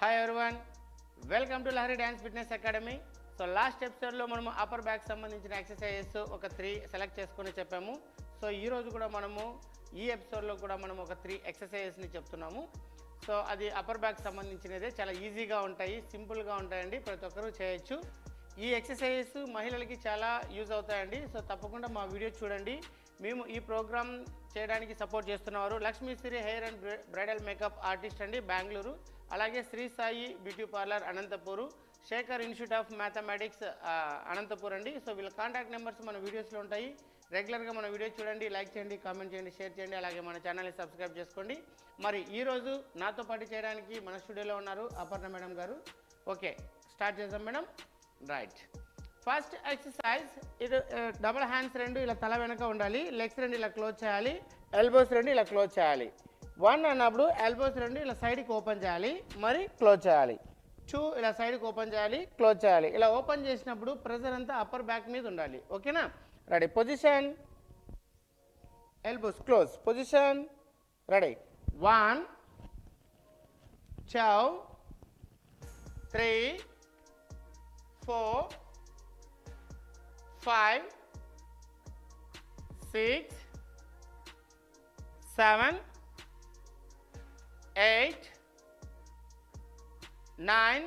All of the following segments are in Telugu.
Hi everyone, welcome to Lahari dance fitness academy. So last ఎపిసోడ్లో మనము అప్పర్ బ్యాక్ సంబంధించిన ఎక్సర్సైజెస్ ఒక 3 సెలెక్ట్ చేసుకొని చెప్పాము. సో ఈరోజు కూడా మనము ఈ ఎపిసోడ్లో కూడా మనం ఒక 3 ఎక్సర్సైజెస్ని చెప్తున్నాము. సో అది అప్పర్ బ్యాక్ సంబంధించినదే, చాలా ఈజీగా ఉంటాయి, సింపుల్గా ఉంటాయండి, ప్రతి ఒక్కరూ చేయొచ్చు. ఈ ఎక్సర్సైజెస్ మహిళలకి చాలా యూజ్ అవుతాయండి. సో తప్పకుండా మా వీడియో చూడండి. మేము ఈ ప్రోగ్రామ్ చేయడానికి సపోర్ట్ చేస్తున్నవారు Lakshmishri hair and bridal makeup artist అండి, బెంగళూరు. అలాగే Shri Sai beauty parlour Anantapur, Shekhar institute of mathematics Anantapur అండి. సో వీళ్ళ కాంటాక్ట్ నెంబర్స్ మన వీడియోస్లో ఉంటాయి. రెగ్యులర్గా మన వీడియో చూడండి, లైక్ చేయండి, కామెంట్ చేయండి, షేర్ చేయండి, అలాగే మన ఛానల్ని సబ్స్క్రైబ్ చేసుకోండి. మరి ఈరోజు నాతో పాటు చేయడానికి మన స్టూడియోలో ఉన్నారు అపర్ణ మేడం గారు. ఓకే, స్టార్ట్ చేద్దాం మేడం. రైట్, ఫస్ట్ ఎక్సర్సైజ్, ఇది డబుల్ హ్యాండ్స్ రెండు ఇలా తల వెనక ఉండాలి, లెగ్స్ రెండు ఇలా క్లోజ్ చేయాలి, ఎల్బోస్ రెండు ఇలా క్లోజ్ చేయాలి. 1 అన్నప్పుడు ఎల్బోస్ రెండు ఇలా సైడ్కి ఓపెన్ చేయాలి, మరి క్లోజ్ చేయాలి. 2 ఇలా సైడ్కి ఓపెన్ చేయాలి, క్లోజ్ చేయాలి. ఇలా ఓపెన్ చేసినప్పుడు ప్రెజర్ అంతా అప్పర్ బ్యాక్ మీద ఉండాలి. ఓకేనా? Ready, position, elbows close, position, ready. 1 2 3 4 5 6 7 8 9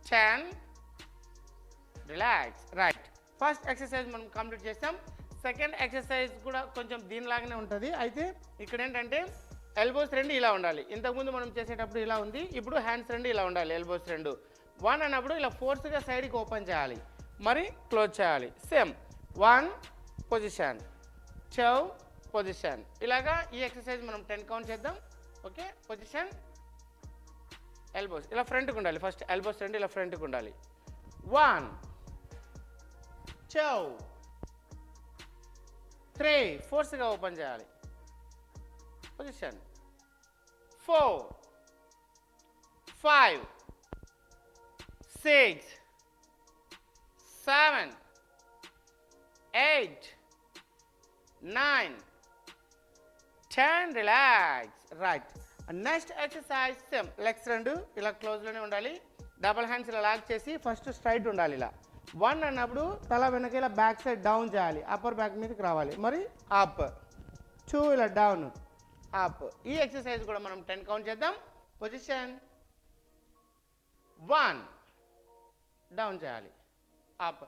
10. Relax. Right, first exercise మనం కంప్లీట్ చేస్తాం. సెకండ్ ఎక్సర్సైజ్ కూడా కొంచెం దీనిలాగానే ఉంటుంది. అయితే ఇక్కడ ఏంటంటే ఎల్బోస్ రెండు ఇలా ఉండాలి. ఇంతకుముందు మనం చేసేటప్పుడు ఇలా ఉంది, ఇప్పుడు హ్యాండ్స్ రెండు ఇలా ఉండాలి. ఎల్బోస్ రెండు 1 అన్నప్పుడు ఇలా ఫోర్స్గా సైడ్కి ఓపెన్ చేయాలి, మరి క్లోజ్ చేయాలి. Same 1 position, 2 position. ఇలాగా ఈ ఎక్సర్సైజ్ మనం 10 కౌంట్ చేద్దాం. ఓకే, పొజిషన్, ఎల్బోస్ ఇలా ఫ్రంట్కి ఉండాలి. ఫస్ట్ ఎల్బోస్ రెండు ఇలా ఫ్రంట్కి ఉండాలి. 1 2 3 ఫోర్స్గా ఓపెన్ చేయాలి, position, 4 5 6 7 8 9 10. Relax. Right, next exercise same, legs రెండు ఇలా క్లోజ్లోనే ఉండాలి, డబల్ హ్యాండ్స్ ఇలా లాక్ చేసి ఫస్ట్ స్ట్రైట్ ఉండాలి. ఇలా 1 అన్నప్పుడు తల వెనక ఇలా బ్యాక్ సైడ్ డౌన్ చేయాలి, అప్పర్ బ్యాక్ మీదకి రావాలి, మరి అప్. 2 ఇలా డౌన్, అప్. ఈ ఎక్సర్సైజ్ కూడా మనం 10 కౌంట్ చేద్దాం. పొజిషన్, 1 డౌన్ చేయాలి, అప్.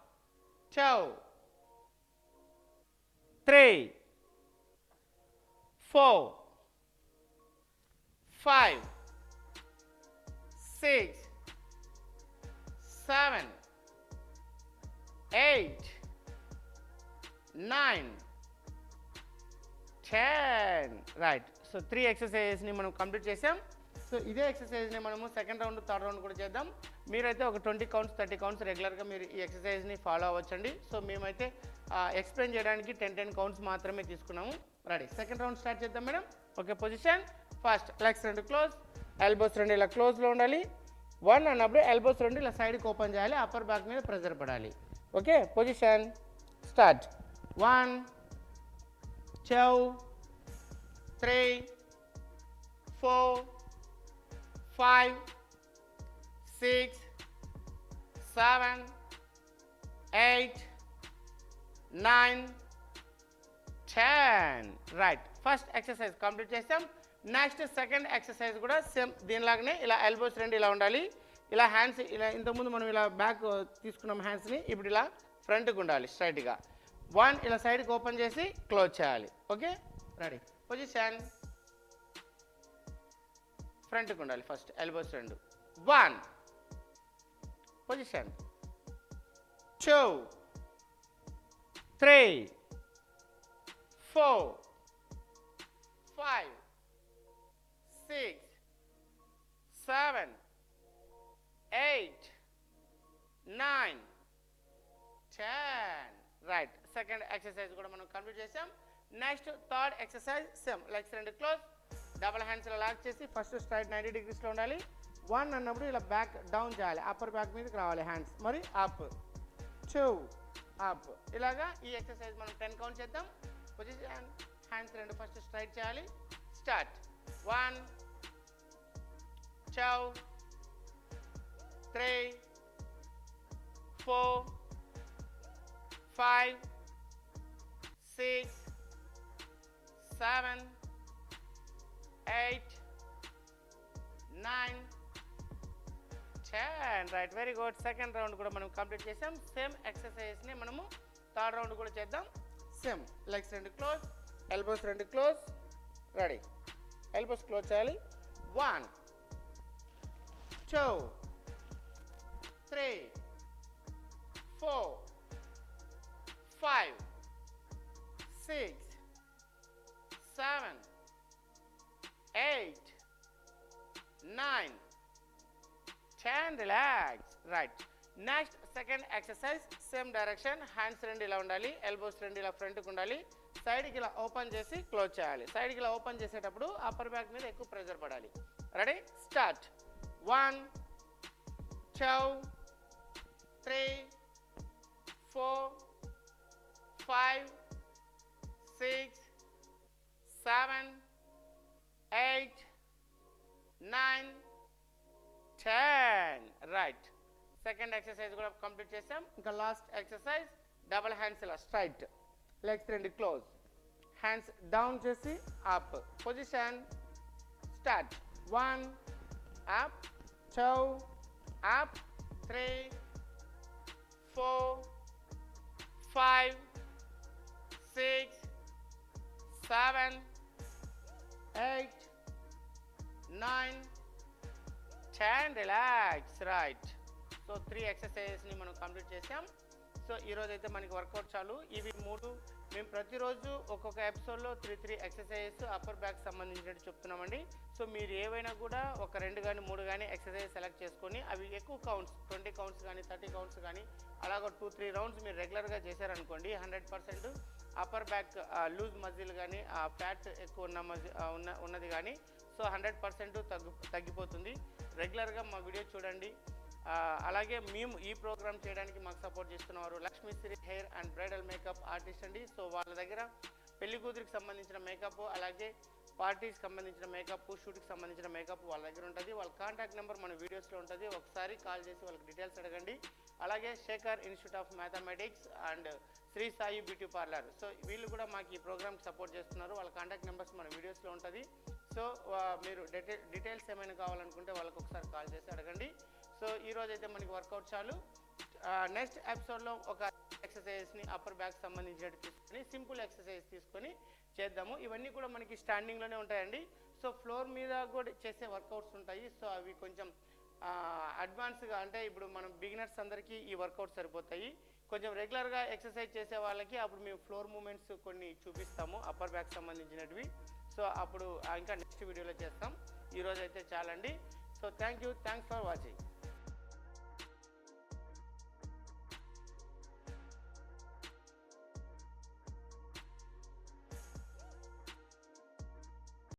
2 3 4 5 6 7 8 9 10. రైట్, సో 3 ఎక్సర్సైజెస్ని మనం కంప్లీట్ చేసాం. సో ఇదే ఎక్సర్సైజ్ని మనము సెకండ్ రౌండ్, థర్డ్ రౌండ్ కూడా చేద్దాం. మీరైతే ఒక 20 కౌంట్స్ 30 కౌంట్స్ రెగ్యులర్గా మీరు ఈ ఎక్సర్సైజ్ని ఫాలో అవ్వచ్చండి. సో మేమైతే ఎక్స్ప్లెయిన్ చేయడానికి 10 కౌంట్స్ మాత్రమే తీసుకున్నాము. రెడీ, సెకండ్ రౌండ్ స్టార్ట్ చేద్దాం madam. Okay, position, first legs రెండు క్లోజ్, ఎల్బోస్ రెండు ఇలా క్లోజ్లో ఉండాలి. 1 అన్నప్పుడు ఎల్బోస్ రెండు ఇలా సైడ్కి ఓపెన్ చేయాలి, అప్పర్ బ్యాక్ మీద ప్రెజర్ పడాలి. Okay, position, start. 1 2 3 4 5 6 7 8 9 10. Right, first exercise complete చేస్తాం. నెక్స్ట్ సెకండ్ ఎక్సర్సైజ్ కూడా సేమ్ దీనిలాగానే, ఇలా ఎల్బోస్ రెండు ఇలా ఉండాలి, ఇలా హ్యాండ్స్ ఇలా ఇంతకుముందు మనం ఇలా బ్యాక్ తీసుకున్నాం హ్యాండ్స్ని, ఇప్పుడు ఇలా ఫ్రంట్కి ఉండాలి స్ట్రైట్గా. 1 ఇలా సైడ్కి ఓపెన్ చేసి క్లోజ్ చేయాలి. ఓకే, రెడీ, పొజిషన్, ఫ్రంట్కి ఉండాలి, ఫస్ట్ ఎల్బోస్ రెండు. 1 పొజిషన్, 2 3 4 5 6 7 8 9 10. రైట్, సెకండ్ ఎక్సర్సైజ్ కూడా మనం కంప్లీట్ చేసాం. Next third exercise same, legs రెండు క్లోజ్, డబల్ హ్యాండ్స్ ఇలా లాక్ చేసి ఫస్ట్ స్ట్రైట్ 90 degreesలో ఉండాలి. 1 అన్నప్పుడు ఇలా బ్యాక్ డౌన్ చేయాలి, అప్పర్ బ్యాక్ మీదకి రావాలి హ్యాండ్స్, మరి అప్. 2 అప్. ఇలాగా ఈ ఎక్సర్సైజ్ మనం 10 కౌంట్ చేద్దాం. chow, 3, 4, 5, 6, 7, 8, 9, 10. Right, very good. Second round కూడా మనం కంప్లీట్ చేసాం. సేమ్ ఎక్సర్సైజ్ని మనము థర్డ్ రౌండ్ కూడా చేద్దాం. సేమ్ లెగ్స్ రెండు క్లోజ్, ఎల్బోస్ రెండు క్లోజ్. రెడీ, ఎల్బోస్ క్లోజ్ చేయాలి. 1, 2, 3, 4, 5, 6, 7, 8, 9, 10. Relax. Right, next second exercise. Same direction. Hands రెండు ఇలా ఉండాలి, ఎల్బోస్ రెండు ఇలా ఫ్రంట్కి ఉండాలి. సైడ్కి ఇలా ఓపెన్ చేసి క్లోజ్ చేయాలి. సైడ్కి ఇలా ఓపెన్ చేసేటప్పుడు అప్పర్ బ్యాక్ మీద ఎక్కువ ప్రెషర్ పడాలి. Ready, start. 1, 2, 3, 4, 5, 6, 7, 8, 9, 10. Right, second exercise కూడా కంప్లీట్ చేసాం. ఇంకా లాస్ట్ ఎక్సర్సైజ్. డబల్ హ్యాండ్స్ ఇలా స్ట్రైట్, లెగ్స్ రెండు క్లోజ్, హ్యాండ్స్ డౌన్ చేసి up. Position, start. 1, up, 2, up, 3, 4, 5, 6, 7, 8, 9, 10. Relax. Right, so 3 ఎక్సర్సైజెస్ని మనం కంప్లీట్ చేసాం. సో ఈరోజు అయితే మనకి వర్కౌట్ చాలు. ఇవి 3 మేము ప్రతిరోజు ఒక్కొక్క ఎపిసోడ్లో 3 ఎక్సర్సైజెస్ అప్పర్ బ్యాక్ సంబంధించినట్టు చెప్తున్నామండి. సో మీరు ఏవైనా కూడా ఒక 2 కానీ 3 కానీ ఎక్సర్సైజ్ సెలెక్ట్ చేసుకొని అవి ఎక్కువ కౌంట్స్, 20 కౌంట్స్ కానీ 30 కౌంట్స్ కానీ అలాగ 2-3 రౌండ్స్ మీరు రెగ్యులర్గా చేశారనుకోండి, 100% అప్పర్ బ్యాక్ లూజ్ మజిల్ కానీ ఫ్యాట్ ఎక్కువ ఉన్నది కానీ సో 100% తగ్గిపోతుంది. రెగ్యులర్గా మా వీడియో చూడండి. అలాగే మేము ఈ ప్రోగ్రామ్ చేయడానికి మాకు సపోర్ట్ చేస్తున్నవారు Lakshmishri hair and bridal makeup artist అండి. సో వాళ్ళ దగ్గర పెళ్లి కూతురికి సంబంధించిన మేకప్, అలాగే పార్టీకి సంబంధించిన మేకప్, షూట్కి సంబంధించిన మేకప్ వాళ్ళ దగ్గర ఉంటుంది. వాళ్ళ కాంటాక్ట్ నెంబర్ మన వీడియోస్లో ఉంటుంది. ఒకసారి కాల్ చేసి వాళ్ళకి డీటెయిల్స్ అడగండి. అలాగే Shekhar institute of mathematics and Sri Sai beauty parlour, so వీళ్ళు కూడా మాకు ఈ ప్రోగ్రామ్కి సపోర్ట్ చేస్తున్నారు. వాళ్ళ కాంటాక్ట్ నెంబర్స్ మన వీడియోస్లో ఉంటుంది. సో మీరు డీటెయిల్స్ ఏమైనా కావాలనుకుంటే వాళ్ళకి ఒకసారి కాల్ చేసి అడగండి. సో ఈరోజు అయితే మనకి వర్కౌట్ చాలు. నెక్స్ట్ ఎపిసోడ్లో ఒక ఎక్సర్సైజ్ని అప్పర్ బ్యాక్ సంబంధించినట్టు తీసుకొని సింపుల్ ఎక్సర్సైజ్ తీసుకొని చేద్దాము. ఇవన్నీ కూడా మనకి స్టాండింగ్లోనే ఉంటాయండి. సో ఫ్లోర్ మీద కూడా చేసే వర్కౌట్స్ ఉంటాయి. సో అవి కొంచెం అడ్వాన్స్గా, అంటే ఇప్పుడు మనం బిగినర్స్ అందరికీ ఈ వర్కౌట్ సరిపోతాయి. కొంచెం రెగ్యులర్గా ఎక్సర్సైజ్ చేసే వాళ్ళకి అప్పుడు మేము ఫ్లోర్ మూమెంట్స్ కొన్ని చూపిస్తాము అప్పర్ బ్యాక్ సంబంధించినవి. సో అప్పుడు ఇంకా నెక్స్ట్ వీడియోలో చేస్తాం. ఈరోజు అయితే చాలండి. So thanks for watching.